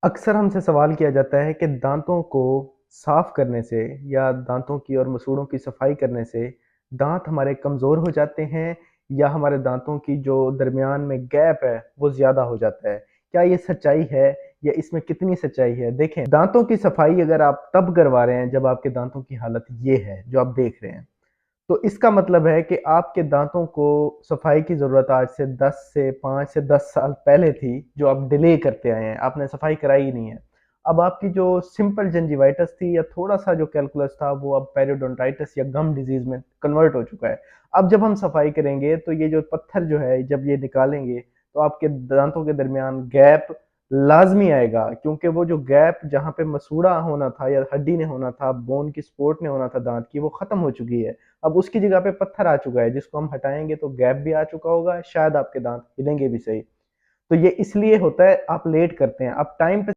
अक्सर हमसे सवाल किया जाता है कि दांतों को साफ करने से या दांतों की और मसूड़ों की सफाई करने से दांत हमारे कमज़ोर हो जाते हैं या हमारे दांतों की जो दरमियान में गैप है वो ज़्यादा हो जाता है। क्या ये सच्चाई है या इसमें कितनी सच्चाई है? देखें, दांतों की सफाई अगर आप तब करवा रहे हैं जब आपके दांतों की हालत ये है जो आप देख रहे हैं, तो इसका मतलब है कि आपके दांतों को सफाई की ज़रूरत आज से 10 से 5 से 10 साल पहले थी, जो आप डिले करते आए हैं, आपने सफाई कराई ही नहीं है। अब आपकी जो सिंपल जिंजिवाइटिस थी या थोड़ा-सा जो कैल्कुलस था, वो अब पेरियोडोंटाइटिस या गम डिज़ीज़ में कन्वर्ट हो चुका है। अब जब हम सफाई करेंगे, तो ये जो पत्थर जो है, जब ये निकालेंगे, तो आपके दांतों के दरमियान गैप लाज़मी आएगा, क्योंकि वो जो गैप जहाँ पे मसूड़ा होना था या हड्डी ने होना था, बोन की सपोर्ट ने होना था दाँत की, वो ख़त्म हो चुकी है। अब उसकी जगह पे पत्थर आ चुका है, जिसको हम हटाएँगे तो गैप भी आ चुका होगा, शायद आपके दाँत हिलेंगे भी सही। तो ये इसलिए होता है, आप लेट करते हैं, आप टाइम पे